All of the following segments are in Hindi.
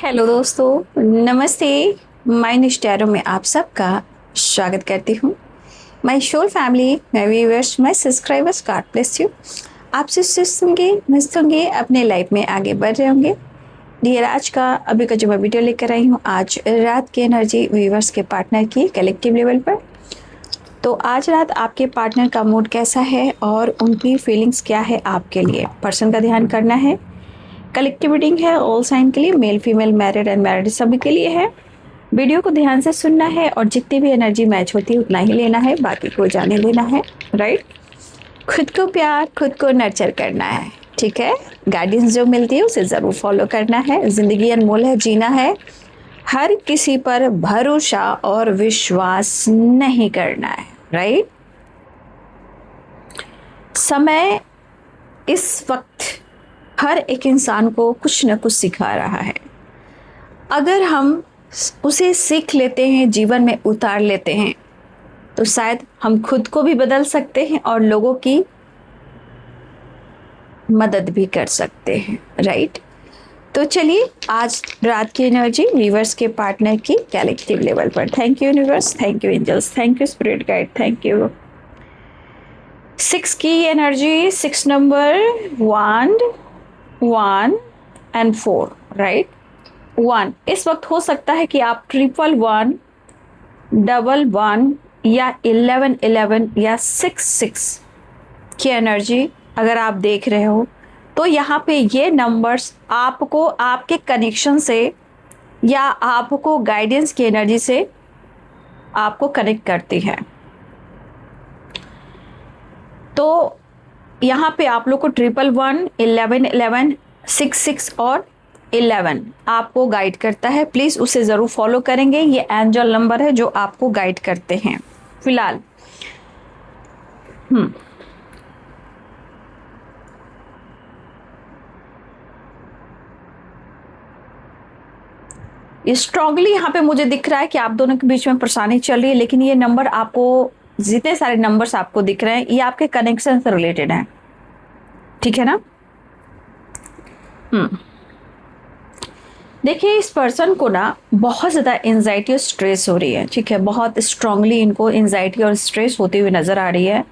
हेलो दोस्तों, नमस्ते। माय निष्ठैरों में आप सबका स्वागत करती हूँ। My whole family, my viewers, my subscribers, God bless you. आप सुस्त होंगे, मस्त होंगे, अपने लाइफ में आगे बढ़ रहे होंगे। डियर, आज का अभी का जो मैं वीडियो लेकर आई हूँ, आज रात की एनर्जी व्यूअर्स के पार्टनर की कलेक्टिव लेवल पर। तो आज रात आपके पार्टनर का मूड कैसा है और उनकी फीलिंग्स क्या है आपके लिए, पर्सन का ध्यान करना है। कलेक्टिव रीडिंग है ऑल साइन के लिए, male female married and married सभी के लिए है। वीडियो को ध्यान से सुनना है और जितनी भी एनर्जी मैच होती है उतना ही लेना है, बाकी को जाने देना है। राइट। खुद को प्यार, खुद को नर्चर करना है। ठीक है। गाइडेंस जो मिलती है उसे जरूर फॉलो करना है। जिंदगी अनमोल है, जीना है। हर किसी पर भरोसा और विश्वास नहीं करना है। राइट। समय इस वक्त हर एक इंसान को कुछ न कुछ सिखा रहा है। अगर हम उसे सीख लेते हैं, जीवन में उतार लेते हैं, तो शायद हम खुद को भी बदल सकते हैं और लोगों की मदद भी कर सकते हैं। राइट। तो चलिए, आज रात की एनर्जी वीवर्स के पार्टनर की कलेक्टिव लेवल पर। Thank you universe, thank you angels, thank you spirit guide, thank you. 6 की एनर्जी, 6 नंबर, 1 एंड 4। राइट। 1 इस वक्त हो सकता है कि आप 111, 11 या 11 या 66 की एनर्जी अगर आप देख रहे हो, तो यहाँ पे ये नंबर्स आपको आपके कनेक्शन से या आपको गाइडेंस की एनर्जी से आपको कनेक्ट करती है। तो यहाँ पे आप लोग को 111, 11, 66 और 11 आपको गाइड करता है। प्लीज उसे जरूर फॉलो करेंगे। ये एंजल नंबर है जो आपको गाइड करते हैं फिलहाल। स्ट्रांगली यहाँ पे मुझे दिख रहा है कि आप दोनों के बीच में परेशानी चल रही है, लेकिन ये नंबर आपको, जितने सारे नंबर्स आपको दिख रहे हैं, ये आपके कनेक्शन से रिलेटेड हैं। ठीक है ना। देखिए, इस पर्सन को ना बहुत ज़्यादा एंजाइटी और स्ट्रेस हो रही है। ठीक है। बहुत स्ट्रांगली इनको एंजाइटी और स्ट्रेस होती हुई नज़र आ रही है।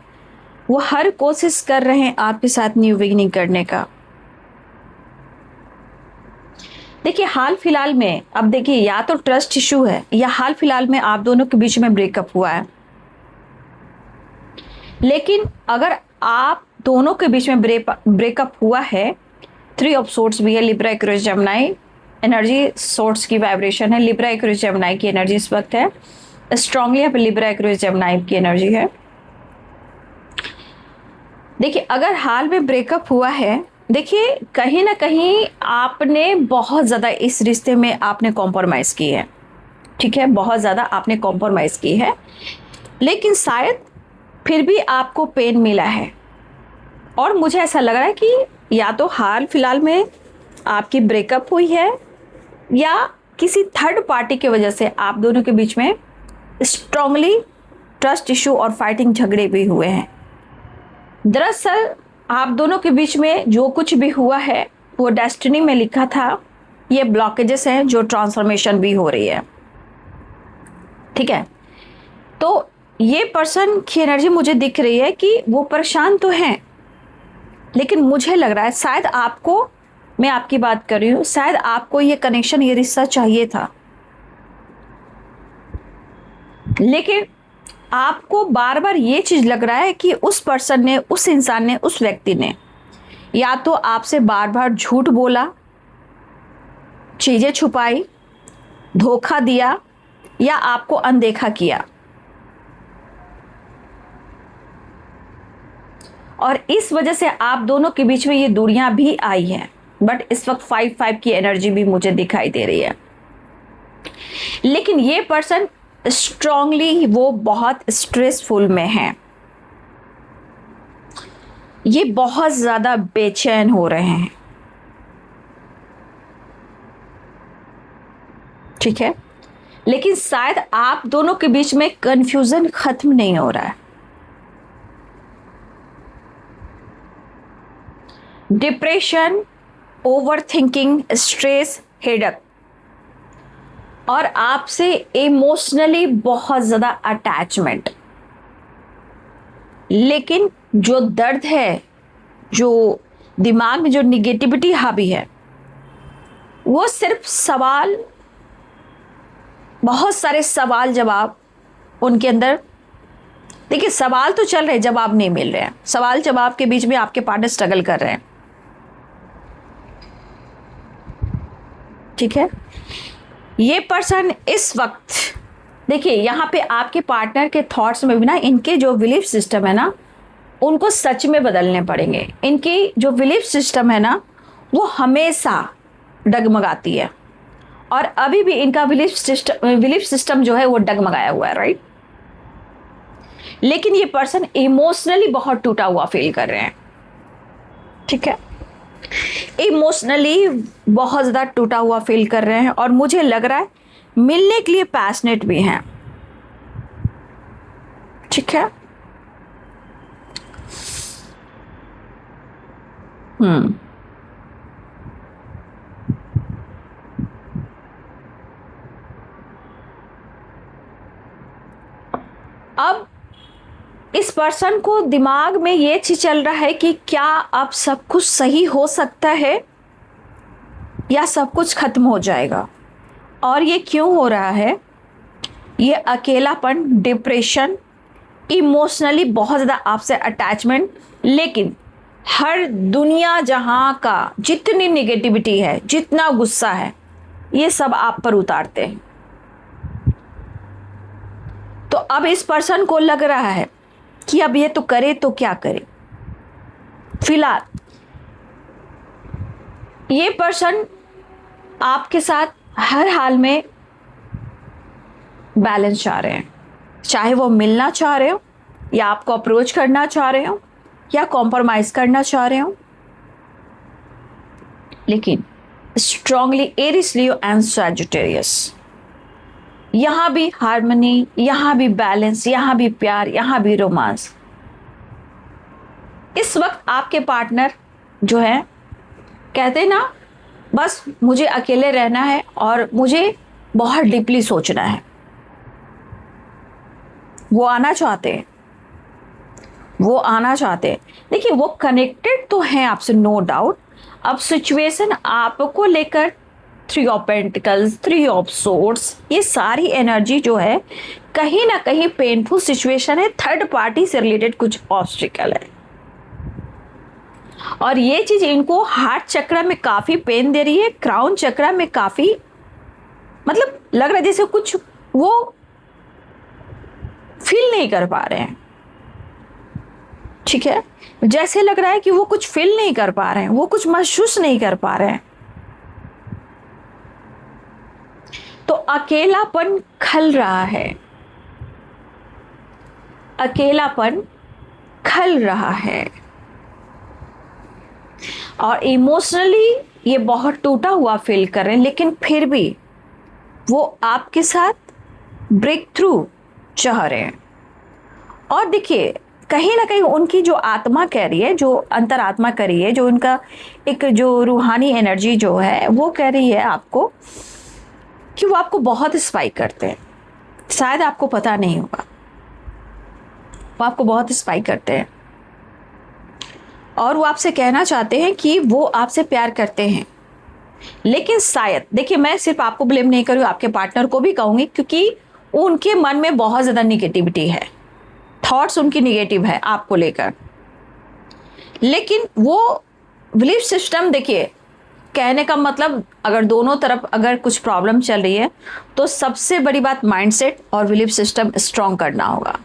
वो हर कोशिश कर रहे हैं आपके साथ न्यू बिगिनिंग करने का। देखिए, हाल फिलहाल में, अब देखिए, या तो ट्रस्ट इशू है या हाल फिलहाल में आप दोनों के बीच में ब्रेकअप हुआ है। लेकिन अगर आप दोनों के बीच में ब्रेकअप हुआ है, 3 ऑफ सोर्ट्स भी है, Libra Aquarius Gemini energy, sorts की वाइब्रेशन है, लिब्रा एक्वेरियस जेमिनी की एनर्जी इस वक्त है। स्ट्रांगली यहाँ पे लिब्रा एक्वेरियस जेमिनी की एनर्जी है। देखिए, अगर हाल में ब्रेकअप हुआ है, देखिए कहीं ना कहीं आपने बहुत ज़्यादा इस रिश्ते में आपने कॉम्प्रोमाइज़ की है। ठीक है। बहुत ज़्यादा आपने कॉम्प्रोमाइज़ की है, लेकिन शायद फिर भी आपको पेन मिला है। और मुझे ऐसा लग रहा है कि या तो हाल फिलहाल में आपकी ब्रेकअप हुई है या किसी थर्ड पार्टी की वजह से आप दोनों के बीच में स्ट्रांगली ट्रस्ट इशू और फाइटिंग झगड़े भी हुए हैं। दरअसल आप दोनों के बीच में जो कुछ भी हुआ है वो डेस्टिनी में लिखा था। ये ब्लॉकेजेस हैं जो ट्रांसफॉर्मेशन भी हो रही है। ठीक है। तो ये पर्सन की एनर्जी मुझे दिख रही है कि वो परेशान तो हैं, लेकिन मुझे लग रहा है शायद आपको, मैं आपकी बात कर रही हूँ, शायद आपको ये कनेक्शन, ये रिश्ता चाहिए था, लेकिन आपको बार बार ये चीज लग रहा है कि उस पर्सन ने, उस इंसान ने, उस व्यक्ति ने या तो आपसे बार बार झूठ बोला, चीजें छुपाई, धोखा दिया या आपको अनदेखा किया। और इस वजह से आप दोनों के बीच में ये दूरियां भी आई हैं। बट इस वक्त 5-5 की एनर्जी भी मुझे दिखाई दे रही है। लेकिन ये पर्सन स्ट्रांगली वो बहुत स्ट्रेसफुल में है। ये बहुत ज्यादा बेचैन हो रहे हैं। ठीक है। लेकिन शायद आप दोनों के बीच में कंफ्यूजन खत्म नहीं हो रहा है। Depression, over thinking, stress, headache, और आपसे इमोशनली बहुत ज़्यादा अटैचमेंट। लेकिन जो दर्द है, जो दिमाग में जो निगेटिविटी हावी है, वो सिर्फ सवाल, बहुत सारे सवाल जवाब उनके अंदर। देखिए, सवाल तो चल रहे, जवाब नहीं मिल रहे हैं। सवाल जवाब के बीच में आपके पार्टनर स्ट्रगल कर रहे हैं। ठीक है, ये पर्सन इस वक्त, देखिए यहाँ पे आपके पार्टनर के थॉट्स में भी ना, इनके जो बिलीफ सिस्टम है ना, उनको सच में बदलने पड़ेंगे। इनकी जो बिलीफ सिस्टम है ना, वो हमेशा डगमगाती है, और अभी भी इनका बिलीफ सिस्टम जो है वो डगमगाया हुआ है, राइट। लेकिन ये पर्सन इमोशनली बहुत टूटा हुआ फील कर रहे हैं। ठीक है, इमोशनली बहुत ज़्यादा टूटा हुआ फील कर रहे हैं, और मुझे लग रहा है मिलने के लिए पैशनेट भी हैं। ठीक है, अब इस पर्सन को दिमाग में ये चीज चल रहा है कि क्या अब सब कुछ सही हो सकता है या सब कुछ खत्म हो जाएगा। और ये क्यों हो रहा है? ये अकेलापन, डिप्रेशन, इमोशनली बहुत ज़्यादा आपसे अटैचमेंट। लेकिन हर दुनिया जहाँ का जितनी नेगेटिविटी है, जितना गुस्सा है, ये सब आप पर उतारते हैं। तो अब इस पर्सन को लग रहा है कि अब ये तो करे तो क्या करे। फिलहाल ये पर्सन आपके साथ हर हाल में बैलेंस चाह रहे हैं, चाहे वो मिलना चाह रहे हो, या आपको अप्रोच करना चाह रहे हो, या कॉम्प्रोमाइज करना चाह रहे हो। लेकिन strongly Aries, Leo and Sagittarius, यहां भी हार्मनी, यहां भी बैलेंस, यहां भी प्यार, यहां भी रोमांस। इस वक्त आपके पार्टनर जो है कहते हैं ना, बस मुझे अकेले रहना है और मुझे बहुत डीपली सोचना है। वो आना चाहते हैं, वो आना चाहते हैं। देखिए, वो कनेक्टेड तो हैं आपसे, नो डाउट। अब सिचुएशन आपको लेकर, 3 ऑफ पेंटिकल्स, 3 ऑफ सोर्ड्स, ये सारी एनर्जी जो है कहीं ना कहीं पेनफुल सिचुएशन है। थर्ड पार्टी से रिलेटेड कुछ ऑब्स्टिकल है, और ये चीज इनको हार्ट चक्र में काफी पेन दे रही है, क्राउन चक्र में काफी, मतलब लग रहा है जैसे कुछ वो फील नहीं कर पा रहे हैं। ठीक है, जैसे लग रहा है कि वो कुछ फील नहीं कर पा रहे हैं, वो कुछ महसूस नहीं कर पा रहे हैं। तो अकेलापन खल रहा है, अकेलापन खल रहा है, और इमोशनली ये बहुत टूटा हुआ फील कर रहे हैं। लेकिन फिर भी वो आपके साथ ब्रेक थ्रू चाह रहे हैं। और देखिए, कहीं ना कहीं उनकी जो आत्मा कह रही है, जो अंतरात्मा कह रही है, जो उनका एक जो रूहानी एनर्जी जो है, वो कह रही है आपको कि वो आपको बहुत स्पाई करते हैं। शायद आपको पता नहीं होगा, वो आपको बहुत स्पाई करते हैं, और वो आपसे कहना चाहते हैं कि वो आपसे प्यार करते हैं। लेकिन शायद, देखिए, मैं सिर्फ आपको ब्लेम नहीं करूँ, आपके पार्टनर को भी कहूँगी, क्योंकि उनके मन में बहुत ज़्यादा निगेटिविटी है, थॉट्स उनकी निगेटिव है आपको लेकर। लेकिन वो बिलीफ सिस्टम, देखिए, कहने का मतलब, अगर दोनों तरफ अगर कुछ प्रॉब्लम चल रही है, तो सबसे बड़ी बात माइंडसेट और बिलीफ सिस्टम स्ट्रॉन्ग करना होगा।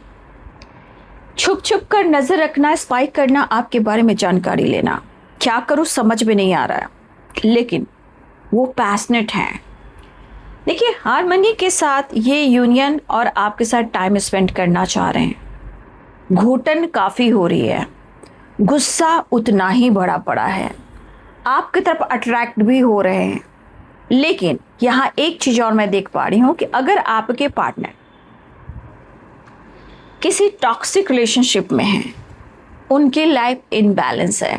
छुप छुप कर नजर रखना, स्पाई करना, आपके बारे में जानकारी लेना, क्या करूं समझ में नहीं आ रहा है। लेकिन वो पैशनेट हैं। देखिए, हार्मनी के साथ ये यूनियन और आपके साथ टाइम स्पेंड करना चाह रहे हैं। घुटन काफ़ी हो रही है, गुस्सा उतना ही बड़ा पड़ा है, आपकी तरफ अट्रैक्ट भी हो रहे हैं। लेकिन यहाँ एक चीज़ और मैं देख पा रही हूँ कि अगर आपके पार्टनर किसी टॉक्सिक रिलेशनशिप में हैं, उनकी लाइफ इनबैलेंस है,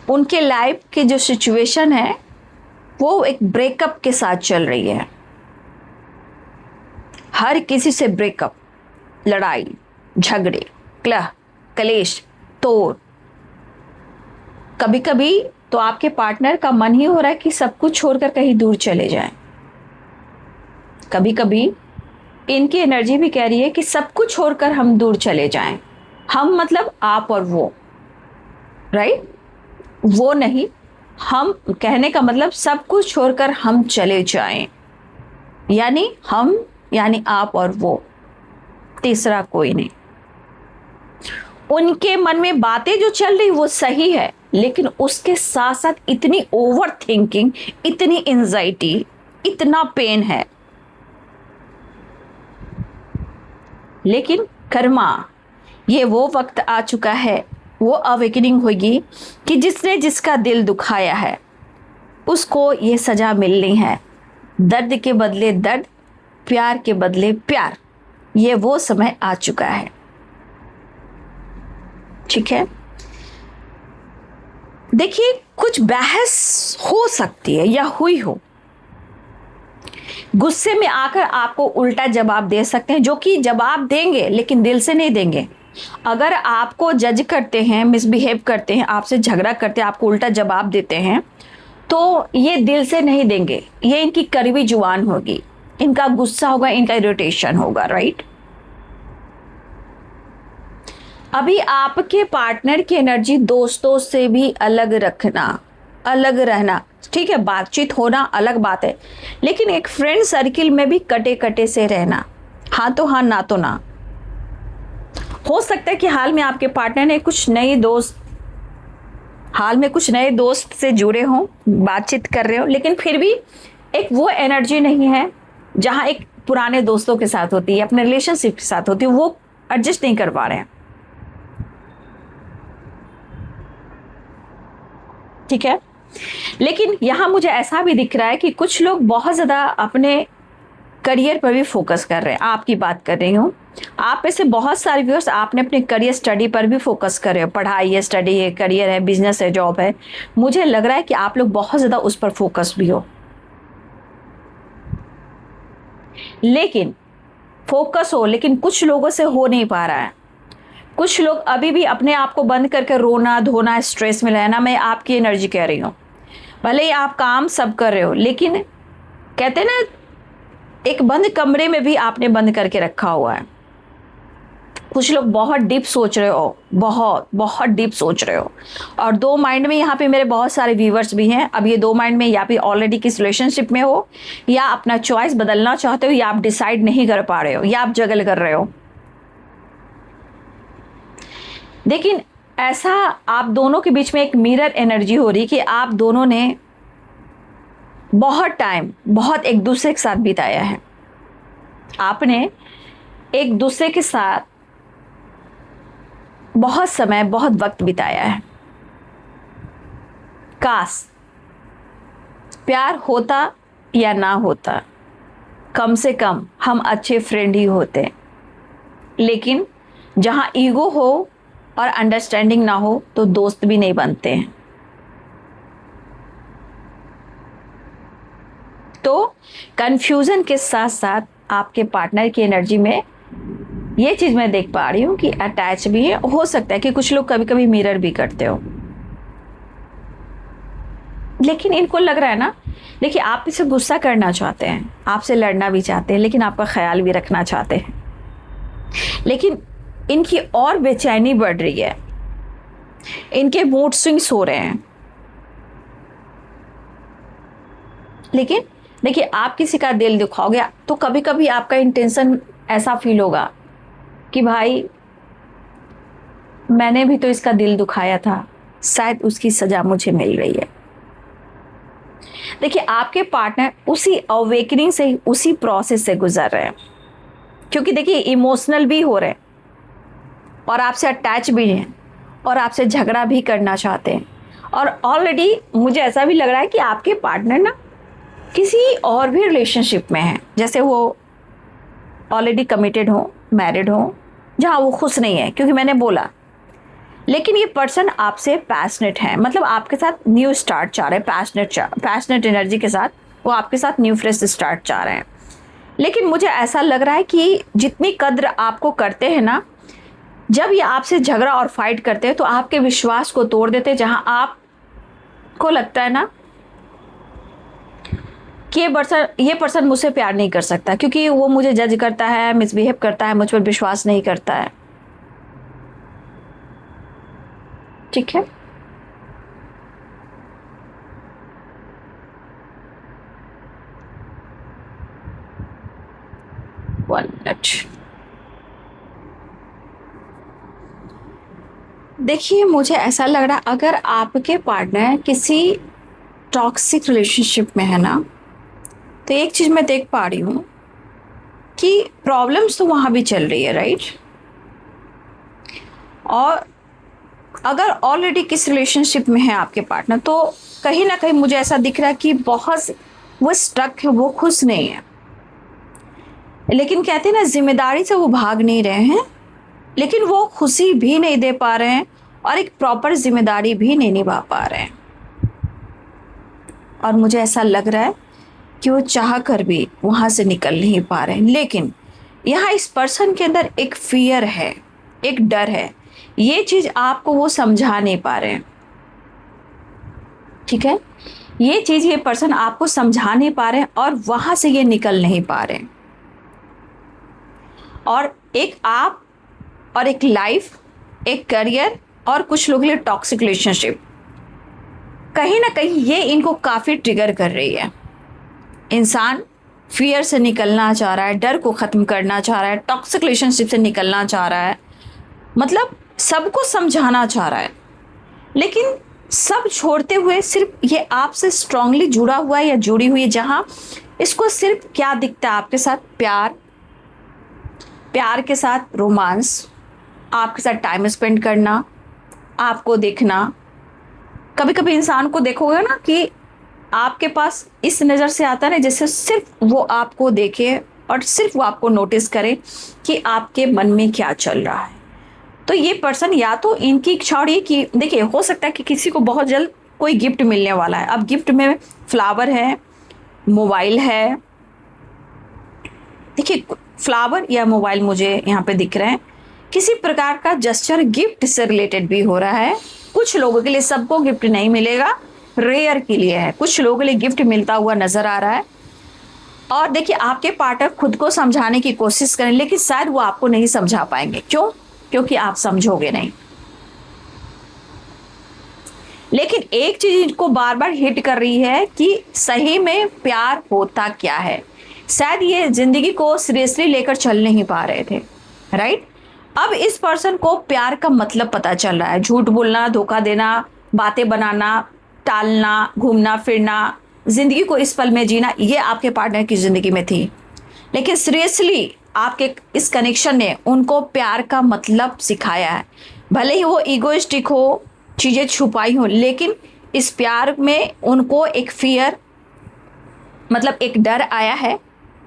उनके लाइफ की जो सिचुएशन है वो एक ब्रेकअप के साथ चल रही है। हर किसी से ब्रेकअप, लड़ाई झगड़े, कलेश, तोड़। कभी कभी तो आपके पार्टनर का मन ही हो रहा है कि सब कुछ छोड़कर कहीं दूर चले जाएं। कभी कभी इनकी एनर्जी भी कह रही है कि सब कुछ छोड़कर हम दूर चले जाएं। हम मतलब आप और वो, राइट? वो नहीं, हम कहने का मतलब सब कुछ छोड़कर हम चले जाएं, यानी हम यानी आप और वो, तीसरा कोई नहीं। उनके मन में बातें जो चल रही वो सही है, लेकिन उसके साथ साथ इतनी ओवर थिंकिंग, इतनी एंजाइटी, इतना पेन है। लेकिन कर्मा, ये वो वक्त आ चुका है, वो अवेकनिंग होगी कि जिसने जिसका दिल दुखाया है उसको ये सजा मिलनी है। दर्द के बदले दर्द, प्यार के बदले प्यार, ये वो समय आ चुका है। ठीक है, देखिए कुछ बहस हो सकती है या हुई हो, गुस्से में आकर आपको उल्टा जवाब दे सकते हैं, जो कि जवाब देंगे लेकिन दिल से नहीं देंगे। अगर आपको जज करते हैं, मिसबिहेव करते हैं, आपसे झगड़ा करते हैं, आपको उल्टा जवाब देते हैं, तो ये दिल से नहीं देंगे, ये इनकी कड़वी जुबान होगी, इनका गुस्सा होगा, इनका इरिटेशन होगा, राइट? अभी आपके पार्टनर की एनर्जी दोस्तों से भी अलग रखना, अलग रहना, ठीक है, बातचीत होना अलग बात है, लेकिन एक फ्रेंड सर्किल में भी कटे कटे से रहना, हाँ तो हाँ, ना तो ना। हो सकता है कि हाल में आपके पार्टनर ने कुछ नए दोस्त से जुड़े हों, बातचीत कर रहे हो, लेकिन फिर भी एक वो एनर्जी नहीं है जहां एक पुराने दोस्तों के साथ होती है, अपने रिलेशनशिप के साथ होती है, वो एडजस्ट नहीं कर पा रहे हैं। ठीक है, लेकिन यहां मुझे ऐसा भी दिख रहा है कि कुछ लोग बहुत ज़्यादा अपने करियर पर भी फोकस कर रहे हैं। आपकी बात कर रही हूँ, आप में से बहुत सारे व्यूअर्स आपने अपने करियर स्टडी पर भी फोकस कर रहे हो। पढ़ाई है, स्टडी है, करियर है, बिजनेस है, जॉब है, मुझे लग रहा है कि आप लोग बहुत ज़्यादा उस पर फोकस भी हो। लेकिन फोकस हो, लेकिन कुछ लोगों से हो नहीं पा रहा है। कुछ लोग अभी भी अपने आप को बंद करके रोना धोना, स्ट्रेस में रहना। मैं आपकी एनर्जी कह रही हूँ, भले ही आप काम सब कर रहे हो, लेकिन कहते ना, एक बंद कमरे में भी आपने बंद करके रखा हुआ है। कुछ लोग बहुत डीप सोच रहे हो, बहुत डीप सोच रहे हो, और दो माइंड में। यहाँ पे मेरे बहुत सारे व्यूवर्स भी हैं। अब ये दो माइंड में, या फिर ऑलरेडी किस रिलेशनशिप में हो, या अपना चॉइस बदलना चाहते हो, या आप डिसाइड नहीं कर पा रहे हो, या आप जगल कर रहे हो। लेकिन ऐसा आप दोनों के बीच में एक मिरर एनर्जी हो रही कि आप दोनों ने बहुत टाइम, बहुत एक दूसरे के साथ बिताया है। आपने एक दूसरे के साथ बहुत समय, बहुत वक्त बिताया है। काश प्यार होता या ना होता, कम से कम हम अच्छे फ्रेंड ही होते। लेकिन जहां ईगो हो और अंडरस्टैंडिंग ना हो तो दोस्त भी नहीं बनते हैं। तो कंफ्यूजन के साथ साथ आपके पार्टनर की एनर्जी में ये चीज मैं देख पा रही हूँ कि अटैच भी है। हो सकता है कि कुछ लोग कभी कभी मिरर भी करते हो, लेकिन इनको लग रहा है ना, देखिए आप इसे गुस्सा करना चाहते हैं, आपसे लड़ना भी चाहते हैं, लेकिन आपका ख्याल भी रखना चाहते हैं। लेकिन इनकी और बेचैनी बढ़ रही है, इनके मूड स्विंग्स हो रहे हैं। लेकिन देखिए, आप किसी का दिल दुखाओगे तो कभी कभी आपका इंटेंशन ऐसा फील होगा कि भाई मैंने भी तो इसका दिल दुखाया था, शायद उसकी सजा मुझे मिल रही है। देखिए, आपके पार्टनर उसी अवेकनिंग से, उसी प्रोसेस से गुजर रहे हैं, क्योंकि देखिए इमोशनल भी हो रहे हैं और आपसे अटैच भी हैं और आपसे झगड़ा भी करना चाहते हैं। और ऑलरेडी मुझे ऐसा भी लग रहा है कि आपके पार्टनर ना किसी और भी रिलेशनशिप में है, जैसे वो ऑलरेडी कमिटेड हो, मैरिड हो, जहाँ वो खुश नहीं है, क्योंकि मैंने बोला। लेकिन ये पर्सन आपसे पैशनेट है, मतलब आपके साथ न्यू स्टार्ट चाह रहे हैं, पैशनेट एनर्जी के साथ वो आपके साथ न्यू फ्रेश स्टार्ट चाह रहे हैं। लेकिन मुझे ऐसा लग रहा है कि जितनी कद्र आपको करते हैं ना, जब ये आपसे झगड़ा और फाइट करते हैं तो आपके विश्वास को तोड़ देते हैं। जहां आपको लगता है ना कि ये पर्सन मुझसे प्यार नहीं कर सकता क्योंकि वो मुझे जज करता है, मिसबिहेव करता है, मुझ पर विश्वास नहीं करता है। ठीक है, वन मिनट। देखिए, मुझे ऐसा लग रहा है अगर आपके पार्टनर किसी टॉक्सिक रिलेशनशिप में है ना, तो एक चीज मैं देख पा रही हूँ कि प्रॉब्लम्स तो वहां भी चल रही है, राइट। और अगर ऑलरेडी किस रिलेशनशिप में है आपके पार्टनर, तो कहीं ना कहीं मुझे ऐसा दिख रहा है कि बहुत वो स्टक है, वो खुश नहीं है। लेकिन कहते हैं ना, जिम्मेदारी से वो भाग नहीं रहे हैं, लेकिन वो खुशी भी नहीं दे पा रहे हैं और एक प्रॉपर जिम्मेदारी भी नहीं निभा पा रहे हैं। और मुझे ऐसा लग रहा है कि वो चाह कर भी वहां से निकल नहीं पा रहे हैं। लेकिन यहाँ इस पर्सन के अंदर एक फियर है, एक डर है, ये चीज आपको वो समझा नहीं पा रहे हैं। ठीक है, ये चीज ये पर्सन आपको समझा नहीं पा रहे हैं और वहां से ये निकल नहीं पा रहे हैं। और एक आप और एक लाइफ, एक करियर और कुछ लोगों के लिए टॉक्सिक रिलेशनशिप कहीं ना कहीं ये इनको काफी ट्रिगर कर रही है। इंसान फियर से निकलना चाह रहा है, डर को खत्म करना चाह रहा है, टॉक्सिक रिलेशनशिप से निकलना चाह रहा है, मतलब सबको समझाना चाह रहा है, लेकिन सब छोड़ते हुए सिर्फ ये आपसे स्ट्रांगली जुड़ा हुआ है या जुड़ी हुई है। जहां इसको सिर्फ क्या दिखता है आपके साथ, प्यार, प्यार के साथ रोमांस, आपके साथ टाइम स्पेंड करना, आपको देखना। कभी कभी इंसान को देखोगे ना कि आपके पास इस नज़र से आता है ना, जैसे सिर्फ वो आपको देखे और सिर्फ वो आपको नोटिस करे कि आपके मन में क्या चल रहा है। तो ये पर्सन या तो इनकी इच्छा हो रही है कि देखिए, हो सकता है कि किसी को बहुत जल्द कोई गिफ्ट मिलने वाला है। अब गिफ्ट में फ्लावर है, मोबाइल है। देखिए, फ्लावर या मोबाइल मुझे यहाँ पे दिख रहे हैं। किसी प्रकार का जस्चर गिफ्ट से रिलेटेड भी हो रहा है। कुछ लोगों के लिए, सबको गिफ्ट नहीं मिलेगा, रेयर के लिए है, कुछ लोगों के लिए गिफ्ट मिलता हुआ नजर आ रहा है। और देखिए, आपके पार्टनर खुद को समझाने की कोशिश करें, लेकिन शायद वो आपको नहीं समझा पाएंगे। क्यों? क्योंकि आप समझोगे नहीं। लेकिन एक चीज इनको बार बार हिट कर रही है कि सही में प्यार होता क्या है। शायद ये जिंदगी को सीरियसली लेकर चल नहीं पा रहे थे, राइट। अब इस पर्सन को प्यार का मतलब पता चल रहा है। झूठ बोलना, धोखा देना, बातें बनाना, टालना, घूमना फिरना, जिंदगी को इस पल में जीना, ये आपके पार्टनर की जिंदगी में थी। लेकिन सीरियसली आपके इस कनेक्शन ने उनको प्यार का मतलब सिखाया है। भले ही वो ईगोइस्टिक हो, चीजें छुपाई हो, लेकिन इस प्यार में उनको एक फियर, मतलब एक डर आया है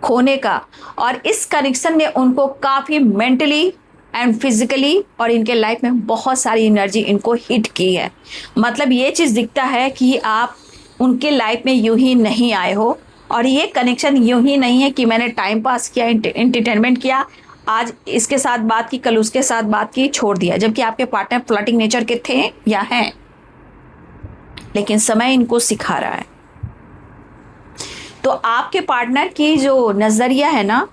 खोने का। और इस कनेक्शन ने उनको काफी मेंटली एंड फिजिकली और इनके लाइफ में बहुत सारी एनर्जी इनको हिट की है। मतलब ये चीज़ दिखता है कि आप उनके लाइफ में यूं ही नहीं आए हो, और ये कनेक्शन यूं ही नहीं है कि मैंने टाइम पास किया, एंटरटेनमेंट किया, आज इसके साथ बात की, कल उसके साथ बात की, छोड़ दिया। जबकि आपके पार्टनर फ्लर्टिंग नेचर के थे या हैं, लेकिन समय इनको सिखा रहा है। तो आपके पार्टनर की जो नज़रिया है ना,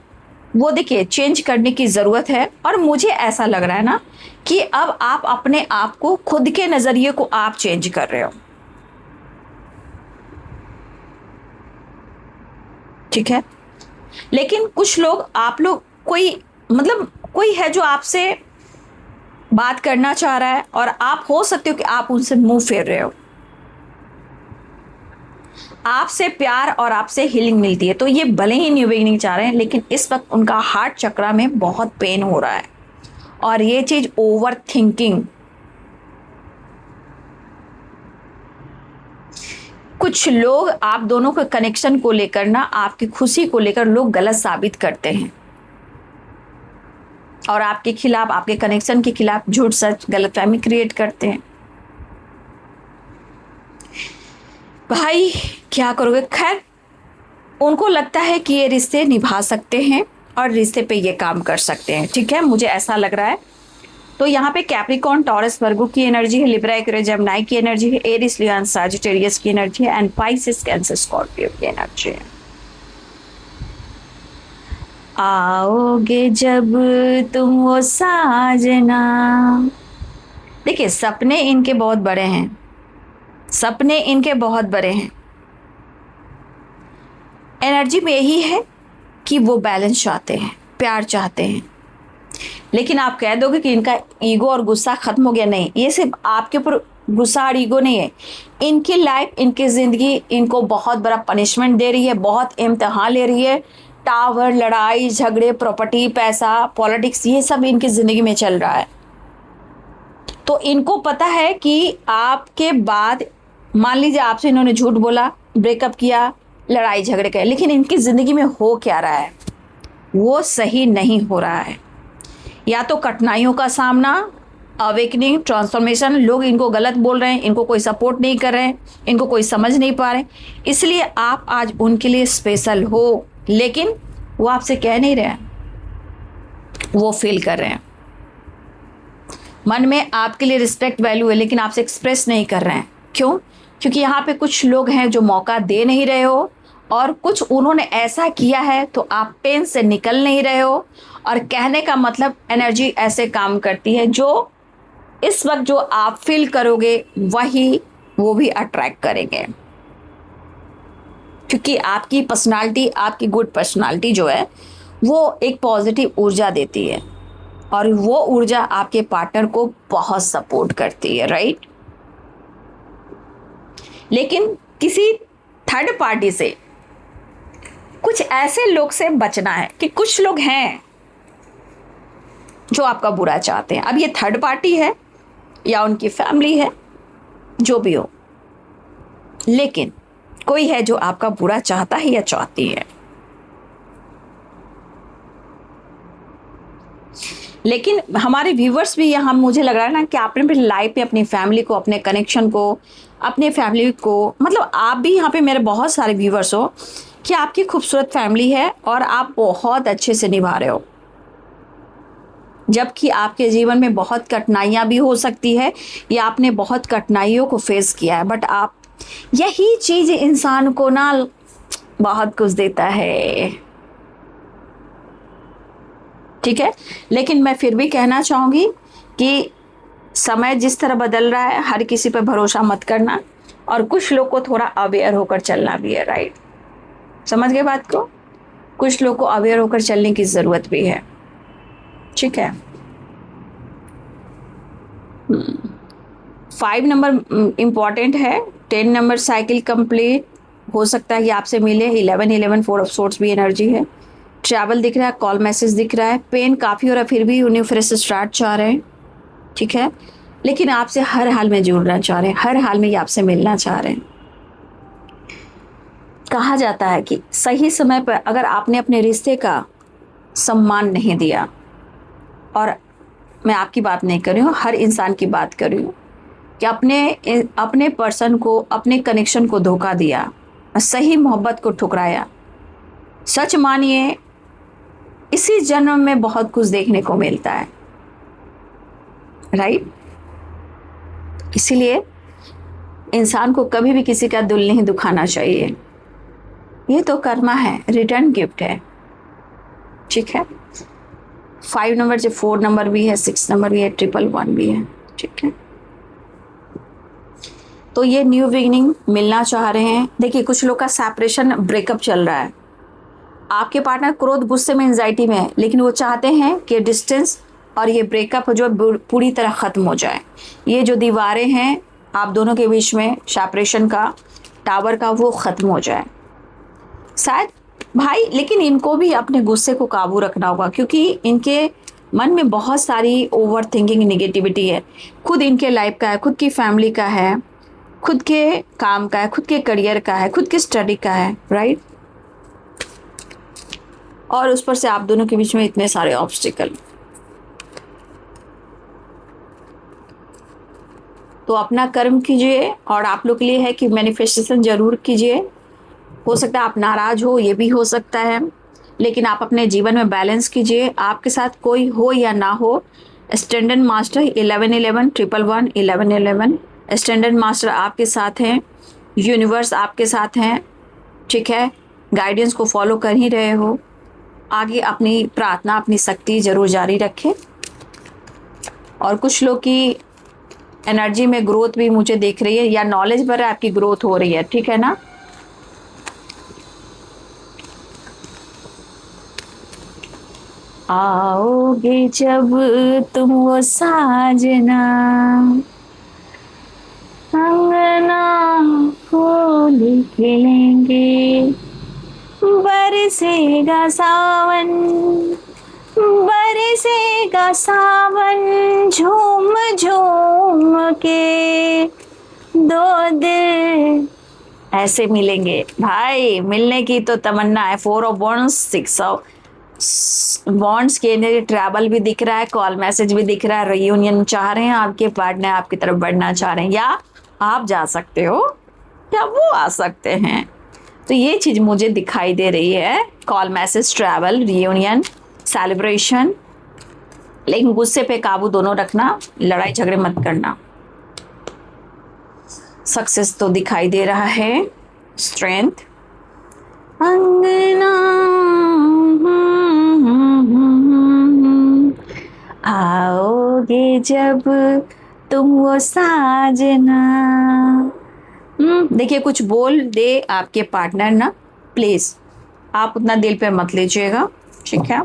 वो देखिए चेंज करने की ज़रूरत है। और मुझे ऐसा लग रहा है ना कि अब आप अपने आप को, खुद के नज़रिए को आप चेंज कर रहे हो। ठीक है, लेकिन कुछ लोग, आप लोग, कोई है जो आपसे बात करना चाह रहा है और आप, हो सकते हो कि आप उनसे मुंह फेर रहे हो। आपसे प्यार और आपसे हीलिंग मिलती है, तो ये भले ही न्यू बिगिनिंग चाह रहे हैं, लेकिन इस वक्त उनका हार्ट चक्रा में बहुत पेन हो रहा है। और ये चीज ओवर थिंकिंग, कुछ लोग आप दोनों के कनेक्शन को लेकर ना, आपकी खुशी को लेकर लोग गलत साबित करते हैं और आपके खिलाफ, आपके कनेक्शन के खिलाफ झूठ सच गलतफहमी क्रिएट करते हैं। भाई क्या करोगे? खैर, उनको लगता है कि ये रिश्ते निभा सकते हैं और रिश्ते पे ये काम कर सकते हैं, ठीक है, मुझे ऐसा लग रहा है। तो यहाँ पे कैप्रिकॉर्न, टॉरस, वर्गो की एनर्जी है, लिब्रा, एक्वेरियस, जेमिनी की एनर्जी है, एरिस, लियो, सजिटेरियस की एनर्जी है, एंड पाइसेस, कैंसर, स्कॉर्पियो की एनर्जी है। आओगे जब तुम वो साजना। देखिए, सपने इनके बहुत बड़े हैं, सपने इनके बहुत बड़े हैं। एनर्जी में यही है कि वो बैलेंस चाहते हैं, प्यार चाहते हैं। लेकिन आप कह दोगे कि इनका ईगो और गुस्सा खत्म हो गया, नहीं, ये सिर्फ आपके ऊपर गुस्सा और ईगो नहीं है। इनकी लाइफ, इनकी जिंदगी इनको बहुत बड़ा पनिशमेंट दे रही है, बहुत इम्तिहान ले रही है। टावर, लड़ाई झगड़े, प्रॉपर्टी, पैसा, पॉलिटिक्स, ये सब इनकी जिंदगी में चल रहा है। तो इनको पता है कि आपके बाद, मान लीजिए आपसे इन्होंने झूठ बोला, ब्रेकअप किया, लड़ाई झगड़े करे, लेकिन इनकी जिंदगी में हो क्या रहा है, वो सही नहीं हो रहा है। या तो कठिनाइयों का सामना, अवेकनिंग, ट्रांसफॉर्मेशन, लोग इनको गलत बोल रहे हैं, इनको कोई सपोर्ट नहीं कर रहे हैं, इनको कोई समझ नहीं पा रहे, इसलिए आप आज उनके लिए स्पेशल हो। लेकिन वो आपसे कह नहीं रहे हैं, वो फील कर रहे हैं। मन में आपके लिए रिस्पेक्ट, वैल्यू है, लेकिन आपसे एक्सप्रेस नहीं कर रहे हैं। क्यों? क्योंकि यहाँ पे कुछ लोग हैं जो मौका दे नहीं रहे हो, और कुछ उन्होंने ऐसा किया है तो आप पेन से निकल नहीं रहे हो। और कहने का मतलब, एनर्जी ऐसे काम करती है, जो इस वक्त जो आप फील करोगे वही वो भी अट्रैक्ट करेंगे। क्योंकि आपकी पर्सनालिटी, आपकी गुड पर्सनालिटी जो है, वो एक पॉजिटिव ऊर्जा देती है, और वो ऊर्जा आपके पार्टनर को बहुत सपोर्ट करती है, राइट। लेकिन किसी थर्ड पार्टी से, कुछ ऐसे लोग से बचना है कि कुछ लोग हैं जो आपका बुरा चाहते हैं। अब ये थर्ड पार्टी है या उनकी फैमिली है, जो भी हो, लेकिन कोई है जो आपका बुरा चाहता है या चाहती है। लेकिन हमारे व्यूवर्स भी यहाँ, मुझे लग रहा है ना कि आपने अपनी लाइफ में अपनी फैमिली को, अपने कनेक्शन को, अपने फैमिली को, मतलब आप भी यहाँ पे, मेरे बहुत सारे व्यूवर्स हो कि आपकी खूबसूरत फैमिली है और आप बहुत अच्छे से निभा रहे हो, जबकि आपके जीवन में बहुत कठिनाइयाँ भी हो सकती है, या आपने बहुत कठिनाइयों को फेस किया है। बट आप, यही चीज़ इंसान को ना बहुत कुछ देता है, ठीक है। लेकिन मैं फिर भी कहना चाहूँगी कि समय जिस तरह बदल रहा है, हर किसी पर भरोसा मत करना, और कुछ लोग को थोड़ा अवेयर होकर चलना भी है, राइट। समझ गए बात को? कुछ लोग को अवेयर होकर चलने की ज़रूरत भी है, ठीक है। 5 नंबर इम्पॉर्टेंट है, 10 नंबर साइकिल कंप्लीट हो सकता है कि आपसे मिले, 11 4 ऑफ सोर्ट्स भी एनर्जी है, ट्रैवल दिख रहा है, कॉल मैसेज दिख रहा है, पेन काफ़ी हो रहा है, फिर भी उन्हें फिर से स्टार्ट चाह रहे हैं, ठीक है। लेकिन आपसे हर हाल में जुड़ना चाह रहे हैं, हर हाल में ये आपसे मिलना चाह रहे हैं। कहा जाता है कि सही समय पर अगर आपने अपने रिश्ते का सम्मान नहीं दिया, और मैं आपकी बात नहीं कर रही हूँ, हर इंसान की बात कर रही हूँ, कि अपने पर्सन को, अपने कनेक्शन को धोखा दिया, सही मोहब्बत को ठुकराया, सच मानिए इसी जन्म में बहुत कुछ देखने को मिलता है, राइट। इसीलिए इंसान को कभी भी किसी का दिल नहीं दुखाना चाहिए, ये तो कर्मा है, रिटर्न गिफ्ट है, ठीक है। 5 नंबर से 4 नंबर भी है, 6 नंबर भी है, 111 भी है, ठीक है। तो ये न्यू बिगिनिंग मिलना चाह रहे हैं। देखिए, कुछ लोग का सेपरेशन, ब्रेकअप चल रहा है, आपके पार्टनर क्रोध, गुस्से में, एंजाइटी में है, लेकिन वो चाहते हैं कि डिस्टेंस और ये ब्रेकअप जो पूरी तरह ख़त्म हो जाए। ये जो दीवारें हैं आप दोनों के बीच में, सेपरेशन का, टावर का, वो ख़त्म हो जाए शायद भाई। लेकिन इनको भी अपने गुस्से को काबू रखना होगा, क्योंकि इनके मन में बहुत सारी ओवर थिंकिंग, निगेटिविटी है। खुद इनके लाइफ का है, खुद की फैमिली का है, खुद के काम का है, खुद के करियर का है, खुद की स्टडी का है, राइट। और उस पर से आप दोनों के बीच में इतने सारे ऑब्स्टिकल, तो अपना कर्म कीजिए, और आप लोग के लिए है कि मैनिफेस्टेशन जरूर कीजिए। हो सकता है आप नाराज हो, ये भी हो सकता है, लेकिन आप अपने जीवन में बैलेंस कीजिए। आपके साथ कोई हो या ना हो, स्टैंडर्ड मास्टर 1111 111 1111 स्टैंडर्ड मास्टर आपके साथ हैं, यूनिवर्स आपके साथ हैं, ठीक है। गाइडेंस को फॉलो कर ही रहे हो। आगे अपनी प्रार्थना, अपनी शक्ति जरूर जारी रखें। और कुछ लोग की एनर्जी में ग्रोथ भी मुझे दिख रही है, या नॉलेज पर आपकी ग्रोथ हो रही है, ठीक है ना। आओगे जब तुम वो साजना, अंगना फूल खिलेंगे, बरसेगा सावन, बरसेगा सावन, झूम झूम के दो दिल ऐसे मिलेंगे। भाई मिलने की तो तमन्ना है। 4 ऑफ बॉन्ड्स, 6 ऑफ बॉन्ड्स के लिए ट्रैवल भी दिख रहा है, कॉल मैसेज भी दिख रहा है, रियूनियन चाह रहे हैं, आपके पार्टनर आपकी तरफ बढ़ना चाह रहे हैं, या आप जा सकते हो या वो आ सकते हैं। तो ये चीज मुझे दिखाई दे रही है, call message, travel, reunion, celebration. लेकिन गुस्से पे काबू दोनों रखना, लड़ाई झगड़े मत करना। सक्सेस तो दिखाई दे रहा है, स्ट्रेंथ। अंगना आओगे जब तुम वो साजना। देखिए कुछ बोल दे आपके पार्टनर ना, प्लीज आप उतना दिल पे मत लीजिएगा, ठीक है।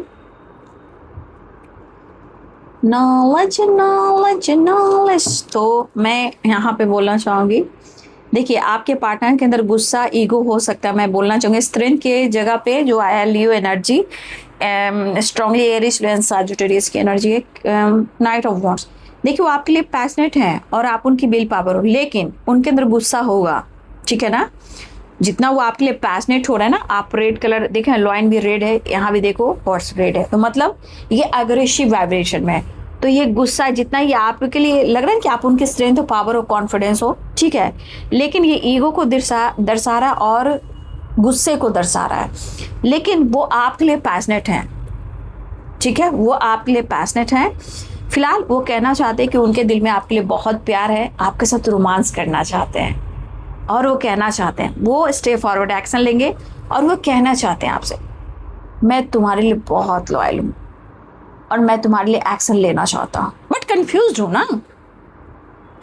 Knowledge knowledge knowledge. तो मैं यहाँ पे बोलना चाहूंगी, देखिए आपके पार्टनर के अंदर गुस्सा, ईगो हो सकता है। मैं बोलना चाहूंगी स्ट्रेंथ के जगह पे जो आया Leo energy, strongly Aries Leo Sagittarius की एनर्जी है, नाइट ऑफ वॉन्ड्स। देखिए वो आपके लिए पैशनेट है और आप उनकी विल पावर हो, लेकिन उनके अंदर गुस्सा होगा, ठीक है ना। जितना वो आपके लिए पैशनेट हो रहा है ना, आप रेड कलर देखें, लॉइन भी रेड है, यहाँ भी देखो हॉर्स रेड है, तो मतलब ये अग्रेसिव वाइब्रेशन में है। तो ये गुस्सा जितना ये आपके लिए लग रहा है कि आप उनकी स्ट्रेंथ हो, पावर हो, कॉन्फिडेंस हो, ठीक है, लेकिन ये ईगो को दर्शा रहा और गुस्से को दर्शा रहा है। लेकिन वो आपके लिए पैशनेट हैं, ठीक है, वो आपके लिए पैशनेट हैं। फिलहाल वो कहना चाहते हैं कि उनके दिल में आपके लिए बहुत प्यार है, आपके साथ रोमांस करना चाहते हैं, और वो कहना चाहते हैं, वो स्टे फॉरवर्ड एक्शन लेंगे, और वो कहना चाहते हैं आपसे, मैं तुम्हारे लिए बहुत लॉयल हूँ और मैं तुम्हारे लिए एक्शन लेना चाहता हूँ। बट कंफ्यूज हूँ ना,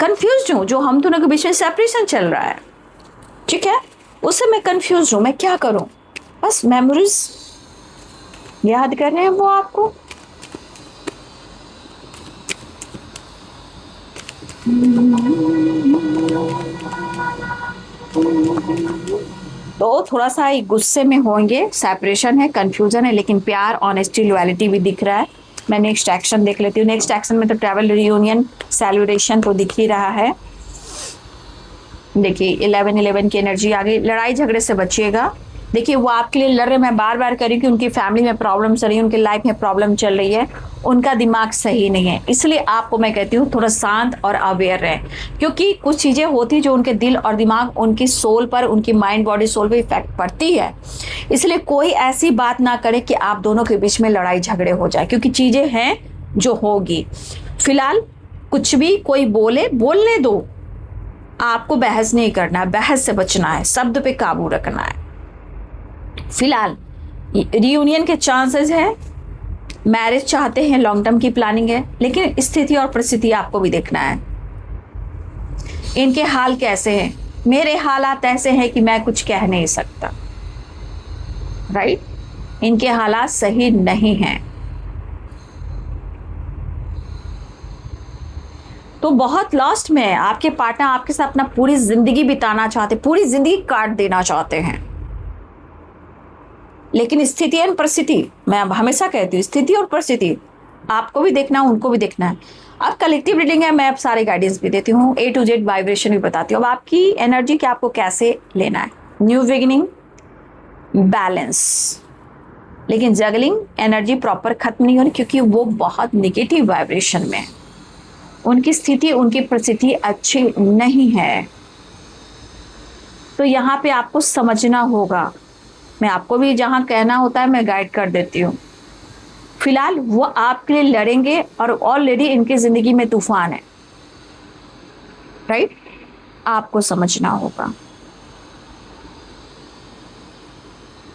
कंफ्यूज हूँ, जो हम दोनों के बीच में सेपरेशन चल रहा है, ठीक है, उससे मैं कंफ्यूज हूँ, मैं क्या करूँ। बस मेमोरीज याद करने हैं वो आपको। तो थोड़ा सा गुस्से में होंगे, सेपरेशन है, कंफ्यूजन है, लेकिन प्यार, ऑनेस्टी, लॉयल्टी भी दिख रहा है। मैं नेक्स्ट एक्शन देख लेती हूँ। नेक्स्ट एक्शन में तो ट्रैवल, रियूनियन, सेलिब्रेशन तो दिख ही रहा है। देखिए 11-11 की एनर्जी आ गई। लड़ाई झगड़े से बचिएगा। देखिए वो आपके लिए लड़ रहे, मैं बार बार कह रही हूँ कि उनकी फैमिली में प्रॉब्लम चल रही है, उनकी लाइफ में प्रॉब्लम चल रही है, उनका दिमाग सही नहीं है। इसलिए आपको मैं कहती हूँ थोड़ा शांत और अवेयर रहें, क्योंकि कुछ चीज़ें होती जो उनके दिल और दिमाग, उनकी सोल पर, उनकी माइंड बॉडी सोल पर इफेक्ट पड़ती है। इसलिए कोई ऐसी बात ना करे कि आप दोनों के बीच में लड़ाई झगड़े हो जाए, क्योंकि चीज़ें हैं जो होगी। फिलहाल कुछ भी कोई बोले, बोलने दो, आपको बहस नहीं करना है, बहस से बचना है, शब्द पे काबू रखना है। फिलहाल रियूनियन के चांसेस है, मैरिज चाहते हैं, लॉन्ग टर्म की प्लानिंग है, लेकिन स्थिति और परिस्थिति आपको भी देखना है। इनके हाल कैसे हैं, मेरे हालात ऐसे हैं कि मैं कुछ कह नहीं सकता, राइट। इनके हालात सही नहीं हैं, तो बहुत लॉस्ट में है। आपके पार्टनर आपके साथ अपना पूरी जिंदगी बिताना चाहते, पूरी जिंदगी काट देना चाहते हैं, लेकिन स्थिति एंड परिस्थिति, मैं हमेशा कहती हूँ स्थिति और परिस्थिति आपको भी देखना है, उनको भी देखना है। अब कलेक्टिव रीडिंग है, मैं अब सारे गाइडेंस भी देती हूँ, A to Z वाइब्रेशन भी बताती हूँ। अब आपकी एनर्जी कि आपको कैसे लेना है। न्यू बिगिनिंग, बैलेंस, लेकिन जगलिंग एनर्जी प्रॉपर खत्म नहीं होनी, क्योंकि वो बहुत निगेटिव वाइब्रेशन में है। उनकी स्थिति, उनकी परिस्थिति अच्छी नहीं है। तो यहाँ पे आपको समझना होगा। मैं आपको भी जहाँ कहना होता है मैं गाइड कर देती हूँ। फिलहाल वो आपके लिए लड़ेंगे और ऑलरेडी इनकी जिंदगी में तूफान है, राइट? आपको समझना होगा।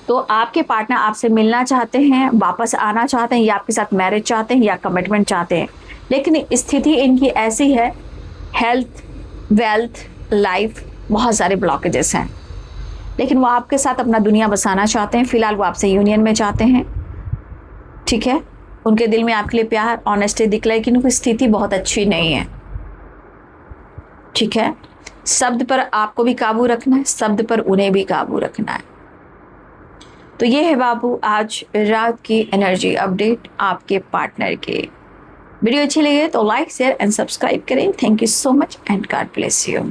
तो आपके पार्टनर आपसे मिलना चाहते हैं, वापस आना चाहते हैं, या आपके साथ मैरिज चाहते हैं, या कमिटमेंट चाहते हैं, लेकिन स्थिति इनकी ऐसी है, हेल्थ, वेल्थ, लाइफ, बहुत सारे ब्लॉकेजेस हैं, लेकिन वो आपके साथ अपना दुनिया बसाना चाहते हैं। फिलहाल वो आपसे यूनियन में चाहते हैं, ठीक है? उनके दिल में आपके लिए प्यार, ऑनेस्टी दिख रहा है, लेकिन उनकी स्थिति बहुत अच्छी नहीं है, ठीक है? शब्द पर आपको भी काबू रखना है, शब्द पर उन्हें भी काबू रखना है। तो ये है बाबू आज रात की एनर्जी अपडेट आपके पार्टनर के। वीडियो अच्छी लगे तो लाइक, शेयर एंड सब्सक्राइब करें। Thank you so much and God bless you.